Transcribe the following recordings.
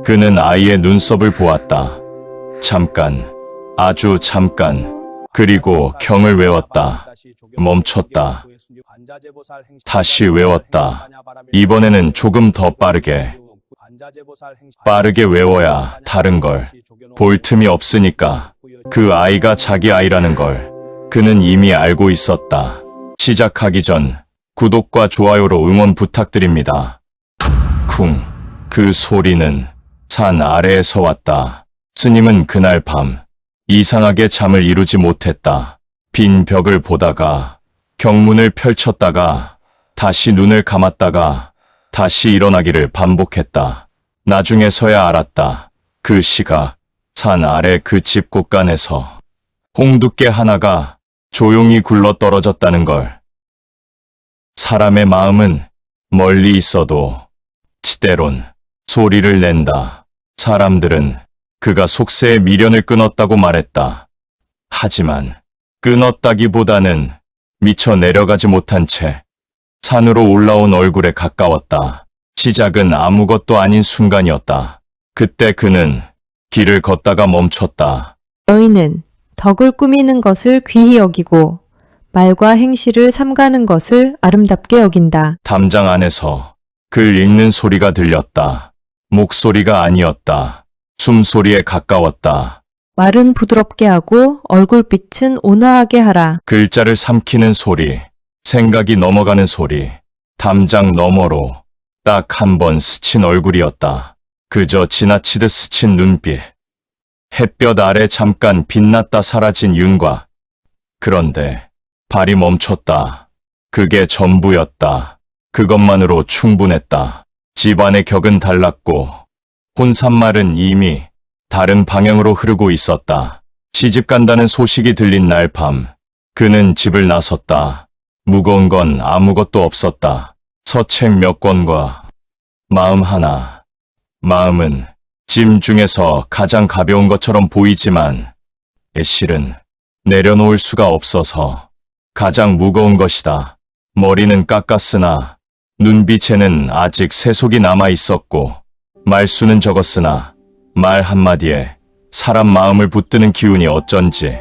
그는 아이의 눈썹을 보았다. 잠깐, 아주 잠깐. 그리고 경을 외웠다. 멈췄다. 다시 외웠다. 이번에는 조금 더 빠르게. 빠르게 외워야 다른 걸 볼 틈이 없으니까. 그 아이가 자기 아이라는 걸 그는 이미 알고 있었다. 시작하기 전 구독과 좋아요로 응원 부탁드립니다. 쿵. 그 소리는 산 아래에서 왔다. 스님은 그날 밤 이상하게 잠을 이루지 못했다. 빈 벽을 보다가 경문을 펼쳤다가 다시 눈을 감았다가 다시 일어나기를 반복했다. 나중에서야 알았다. 그 시각, 산 아래 그 집 곳간에서 홍두깨 하나가 조용히 굴러 떨어졌다는 걸. 사람의 마음은 멀리 있어도 때론 소리를 낸다. 사람들은 그가 속세의 미련을 끊었다고 말했다. 하지만 끊었다기보다는 미쳐 내려가지 못한 채 산으로 올라온 얼굴에 가까웠다. 시작은 아무것도 아닌 순간이었다. 그때 그는 길을 걷다가 멈췄다. 너희는 덕을 꾸미는 것을 귀히 여기고 말과 행실을 삼가는 것을 아름답게 여긴다. 담장 안에서 글 읽는 소리가 들렸다. 목소리가 아니었다. 숨소리에 가까웠다. 말은 부드럽게 하고 얼굴빛은 온화하게 하라. 글자를 삼키는 소리, 생각이 넘어가는 소리, 담장 너머로 딱 한 번 스친 얼굴이었다. 그저 지나치듯 스친 눈빛. 햇볕 아래 잠깐 빛났다 사라진 윤곽. 그런데 발이 멈췄다. 그게 전부였다. 그것만으로 충분했다. 집안의 격은 달랐고 혼산말은 이미 다른 방향으로 흐르고 있었다. 시집 간다는 소식이 들린 날 밤, 그는 집을 나섰다. 무거운 건 아무것도 없었다. 서책 몇 권과 마음 하나. 마음은 짐 중에서 가장 가벼운 것처럼 보이지만 실은 내려놓을 수가 없어서 가장 무거운 것이다. 머리는 깎았으나 눈빛에는 아직 세속이 남아 있었고 말수는 적었으나 말 한마디에 사람 마음을 붙드는 기운이 어쩐지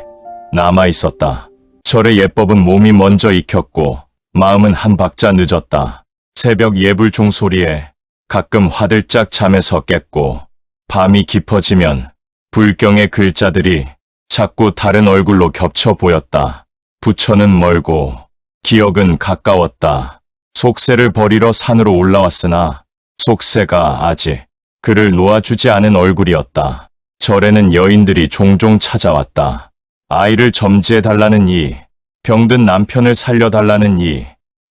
남아 있었다. 절의 예법은 몸이 먼저 익혔고 마음은 한 박자 늦었다. 새벽 예불 종소리에 가끔 화들짝 잠에서 깼고 밤이 깊어지면 불경의 글자들이 자꾸 다른 얼굴로 겹쳐 보였다. 부처는 멀고 기억은 가까웠다. 속세를 버리러 산으로 올라왔으나 속세가 아직 그를 놓아주지 않은 얼굴이었다. 절에는 여인들이 종종 찾아왔다. 아이를 점지해달라는 이, 병든 남편을 살려달라는 이,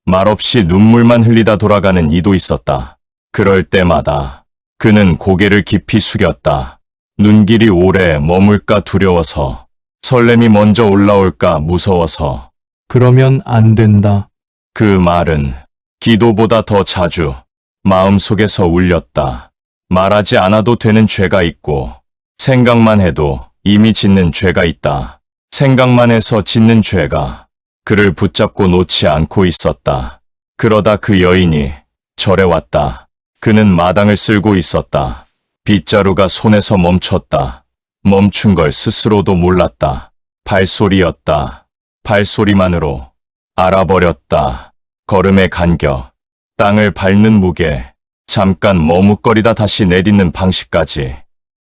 말없이 눈물만 흘리다 돌아가는 이도 있었다. 그럴 때마다 그는 고개를 깊이 숙였다. 눈길이 오래 머물까 두려워서, 설렘이 먼저 올라올까 무서워서. 그러면 안 된다. 그 말은 기도보다 더 자주 마음속에서 울렸다. 말하지 않아도 되는 죄가 있고 생각만 해도 이미 짓는 죄가 있다. 생각만 해서 짓는 죄가 그를 붙잡고 놓지 않고 있었다. 그러다 그 여인이 절에 왔다. 그는 마당을 쓸고 있었다. 빗자루가 손에서 멈췄다. 멈춘 걸 스스로도 몰랐다. 발소리였다. 발소리만으로 알아버렸다. 걸음의 간격, 땅을 밟는 무게, 잠깐 머뭇거리다 다시 내딛는 방식까지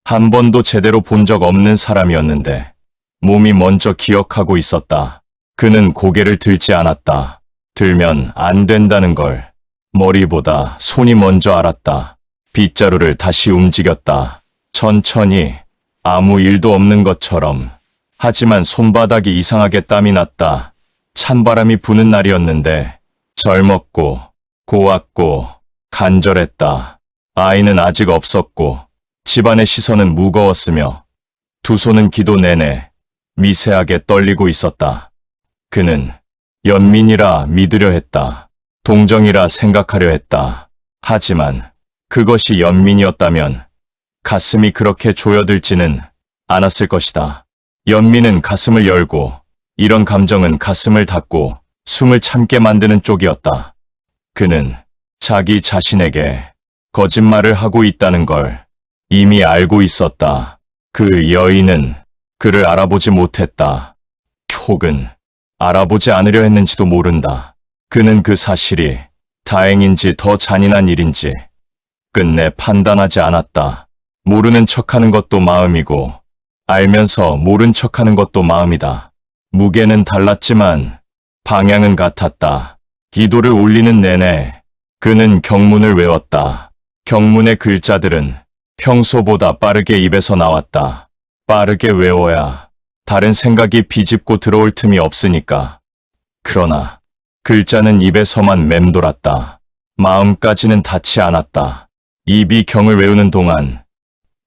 한 번도 제대로 본 적 없는 사람이었는데 몸이 먼저 기억하고 있었다. 그는 고개를 들지 않았다. 들면 안 된다는 걸 머리보다 손이 먼저 알았다. 빗자루를 다시 움직였다. 천천히, 아무 일도 없는 것처럼. 하지만 손바닥이 이상하게 땀이 났다. 찬바람이 부는 날이었는데 젊었고 고왔고 간절했다. 아이는 아직 없었고 집안의 시선은 무거웠으며 두 손은 기도 내내 미세하게 떨리고 있었다. 그는 연민이라 믿으려 했다. 동정이라 생각하려 했다. 하지만 그것이 연민이었다면 가슴이 그렇게 조여들지는 않았을 것이다. 연민은 가슴을 열고 이런 감정은 가슴을 닫고 숨을 참게 만드는 쪽이었다. 그는 자기 자신에게 거짓말을 하고 있다는 걸 이미 알고 있었다. 그 여인은 그를 알아보지 못했다. 혹은 알아보지 않으려 했는지도 모른다. 그는 그 사실이 다행인지 더 잔인한 일인지 끝내 판단하지 않았다. 모르는 척하는 것도 마음이고 알면서 모른 척하는 것도 마음이다. 무게는 달랐지만 방향은 같았다. 기도를 올리는 내내 그는 경문을 외웠다. 경문의 글자들은 평소보다 빠르게 입에서 나왔다. 빠르게 외워야 다른 생각이 비집고 들어올 틈이 없으니까. 그러나 글자는 입에서만 맴돌았다. 마음까지는 닿지 않았다. 입이 경을 외우는 동안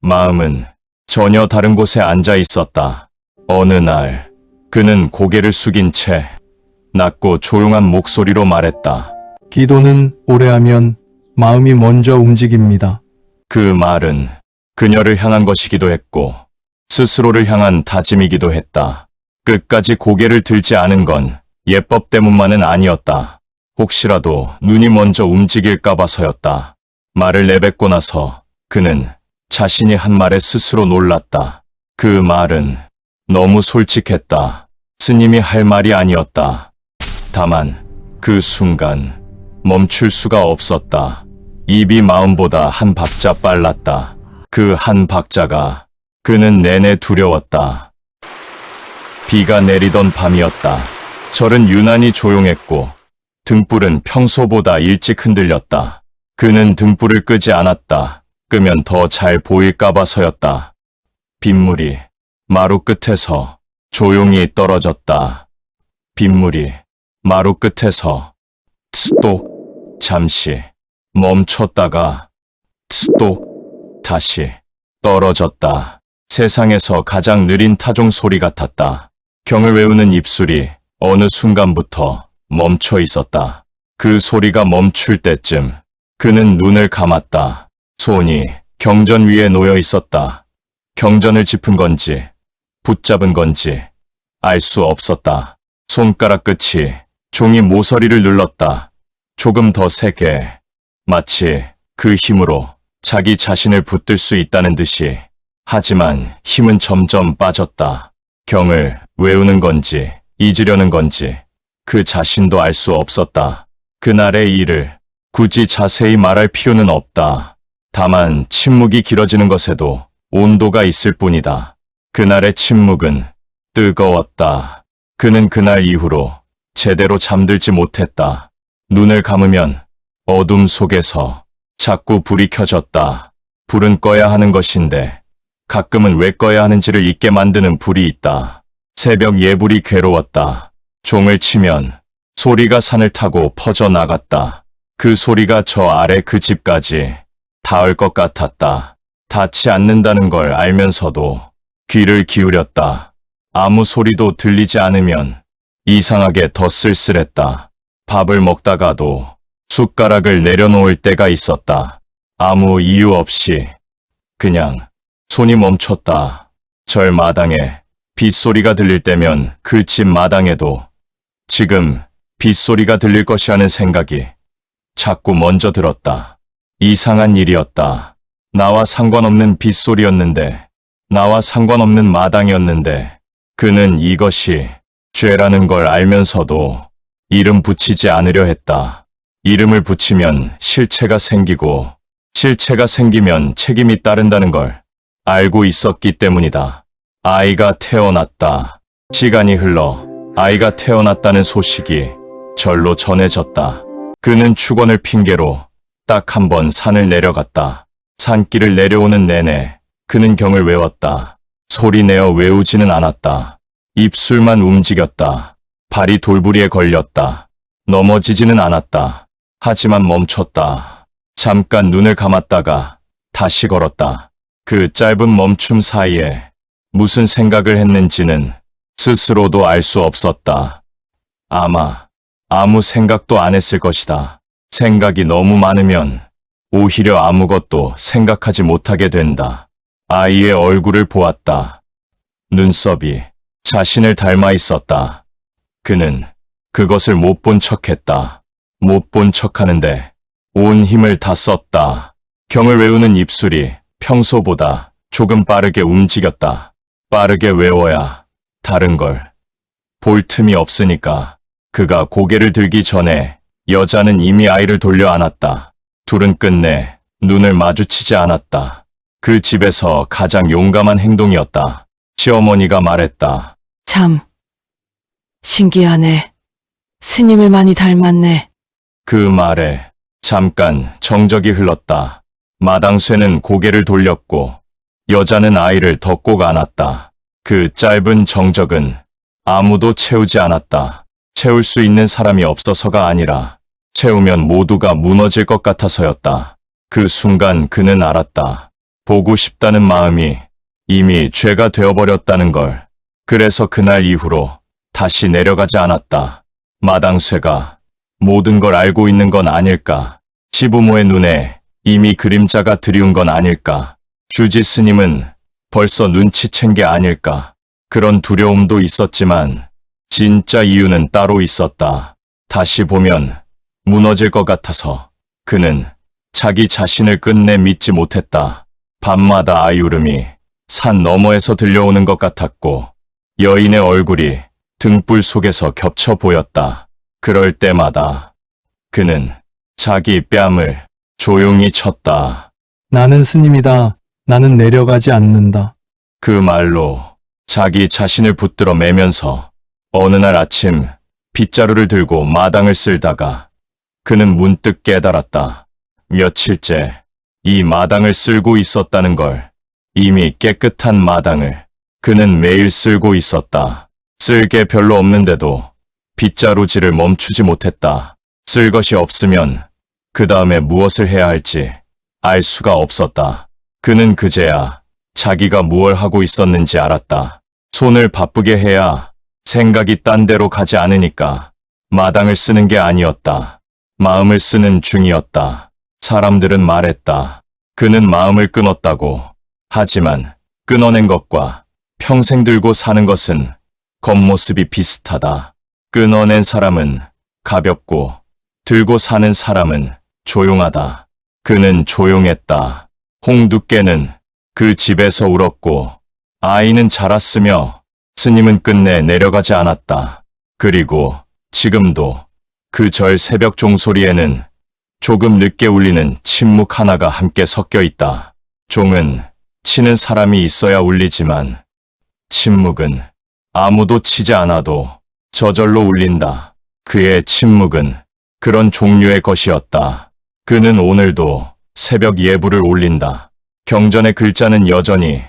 마음은 전혀 다른 곳에 앉아 있었다. 어느 날 그는 고개를 숙인 채 낮고 조용한 목소리로 말했다. 기도는 오래 하면 마음이 먼저 움직입니다. 그 말은 그녀를 향한 것이기도 했고 스스로를 향한 다짐이기도 했다. 끝까지 고개를 들지 않은 건 예법 때문만은 아니었다. 혹시라도 눈이 먼저 움직일까 봐서였다. 말을 내뱉고 나서 그는 자신이 한 말에 스스로 놀랐다. 그 말은 너무 솔직했다. 스님이 할 말이 아니었다. 다만 그 순간 멈출 수가 없었다. 입이 마음보다 한 박자 빨랐다. 그 한 박자가 그는 내내 두려웠다. 비가 내리던 밤이었다. 절은 유난히 조용했고 등불은 평소보다 일찍 흔들렸다. 그는 등불을 끄지 않았다. 끄면 더 잘 보일까 봐서였다. 빗물이 마루 끝에서 조용히 떨어졌다. 빗물이 마루 끝에서 스톱 잠시 멈췄다가 스톱 다시 떨어졌다. 세상에서 가장 느린 타종 소리 같았다. 경을 외우는 입술이 어느 순간부터 멈춰 있었다. 그 소리가 멈출 때쯤 그는 눈을 감았다. 손이 경전 위에 놓여 있었다. 경전을 짚은 건지 붙잡은 건지 알 수 없었다. 손가락 끝이 종이 모서리를 눌렀다. 조금 더 세게, 마치 그 힘으로 자기 자신을 붙들 수 있다는 듯이. 하지만 힘은 점점 빠졌다. 경을 외우는 건지 잊으려는 건지 그 자신도 알 수 없었다. 그날의 일을 굳이 자세히 말할 필요는 없다. 다만 침묵이 길어지는 것에도 온도가 있을 뿐이다. 그날의 침묵은 뜨거웠다. 그는 그날 이후로 제대로 잠들지 못했다. 눈을 감으면 어둠 속에서 자꾸 불이 켜졌다. 불은 꺼야 하는 것인데 가끔은 왜 꺼야 하는지를 잊게 만드는 불이 있다. 새벽 예불이 괴로웠다. 종을 치면 소리가 산을 타고 퍼져나갔다. 그 소리가 저 아래 그 집까지 닿을 것 같았다. 닿지 않는다는 걸 알면서도 귀를 기울였다. 아무 소리도 들리지 않으면 이상하게 더 쓸쓸했다. 밥을 먹다가도 숟가락을 내려놓을 때가 있었다. 아무 이유 없이 그냥 손이 멈췄다. 절 마당에 빗소리가 들릴 때면 그 집 마당에도 지금 빗소리가 들릴 것이라는 생각이 자꾸 먼저 들었다. 이상한 일이었다. 나와 상관없는 빗소리였는데, 나와 상관없는 마당이었는데, 그는 이것이 죄라는 걸 알면서도 이름 붙이지 않으려 했다. 이름을 붙이면 실체가 생기고, 실체가 생기면 책임이 따른다는 걸 알고 있었기 때문이다. 아이가 태어났다. 시간이 흘러 아이가 태어났다는 소식이 절로 전해졌다. 그는 축원을 핑계로 딱 한 번 산을 내려갔다. 산길을 내려오는 내내 그는 경을 외웠다. 소리내어 외우지는 않았다. 입술만 움직였다. 발이 돌부리에 걸렸다. 넘어지지는 않았다. 하지만 멈췄다. 잠깐 눈을 감았다가 다시 걸었다. 그 짧은 멈춤 사이에 무슨 생각을 했는지는 스스로도 알 수 없었다. 아마 아무 생각도 안 했을 것이다. 생각이 너무 많으면 오히려 아무것도 생각하지 못하게 된다. 아이의 얼굴을 보았다. 눈썹이 자신을 닮아 있었다. 그는 그것을 못 본 척했다. 못 본 척하는데 온 힘을 다 썼다. 경을 외우는 입술이 평소보다 조금 빠르게 움직였다. 빠르게 외워야 다른 걸 볼 틈이 없으니까. 그가 고개를 들기 전에 여자는 이미 아이를 돌려 안았다. 둘은 끝내 눈을 마주치지 않았다. 그 집에서 가장 용감한 행동이었다. 시어머니가 말했다. 참, 신기하네. 스님을 많이 닮았네. 그 말에 잠깐 정적이 흘렀다. 마당쇠는 고개를 돌렸고 여자는 아이를 더 꼭 안았다. 그 짧은 정적은 아무도 채우지 않았다. 채울 수 있는 사람이 없어서가 아니라 채우면 모두가 무너질 것 같아서였다. 그 순간 그는 알았다. 보고 싶다는 마음이 이미 죄가 되어버렸다는 걸. 그래서 그날 이후로 다시 내려가지 않았다. 마당쇠가 모든 걸 알고 있는 건 아닐까? 시부모의 눈에 이미 그림자가 드리운 건 아닐까? 주지 스님은 벌써 눈치챈 게 아닐까? 그런 두려움도 있었지만 진짜 이유는 따로 있었다. 다시 보면 무너질 것 같아서 그는 자기 자신을 끝내 믿지 못했다. 밤마다 아이 울음이 산 너머에서 들려오는 것 같았고 여인의 얼굴이 등불 속에서 겹쳐 보였다. 그럴 때마다 그는 자기 뺨을 조용히 쳤다. 나는 스님이다. 나는 내려가지 않는다. 그 말로 자기 자신을 붙들어 매면서 어느 날 아침 빗자루를 들고 마당을 쓸다가 그는 문득 깨달았다. 며칠째 이 마당을 쓸고 있었다는 걸. 이미 깨끗한 마당을 그는 매일 쓸고 있었다. 쓸 게 별로 없는데도 빗자루질을 멈추지 못했다. 쓸 것이 없으면 그 다음에 무엇을 해야 할지 알 수가 없었다. 그는 그제야 자기가 무얼 하고 있었는지 알았다. 손을 바쁘게 해야 생각이 딴 데로 가지 않으니까 마당을 쓰는 게 아니었다. 마음을 쓰는 중이었다. 사람들은 말했다. 그는 마음을 끊었다고. 하지만 끊어낸 것과 평생 들고 사는 것은 겉모습이 비슷하다. 끊어낸 사람은 가볍고 들고 사는 사람은 조용하다. 그는 조용했다. 홍두깨는 그 집에서 울었고 아이는 자랐으며 스님은 끝내 내려가지 않았다. 그리고 지금도 그 절 새벽 종소리에는 조금 늦게 울리는 침묵 하나가 함께 섞여 있다. 종은 치는 사람이 있어야 울리지만 침묵은 아무도 치지 않아도 저절로 울린다. 그의 침묵은 그런 종류의 것이었다. 그는 오늘도 새벽 예불을 올린다. 경전의 글자는 여전히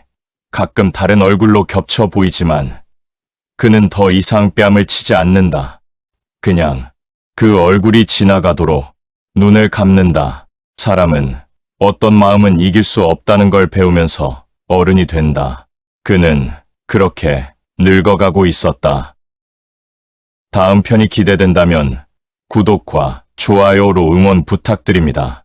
가끔 다른 얼굴로 겹쳐 보이지만 그는 더 이상 뺨을 치지 않는다. 그냥 그 얼굴이 지나가도록 눈을 감는다. 사람은 어떤 마음은 이길 수 없다는 걸 배우면서 어른이 된다. 그는 그렇게 늙어가고 있었다. 다음 편이 기대된다면 구독과 좋아요로 응원 부탁드립니다.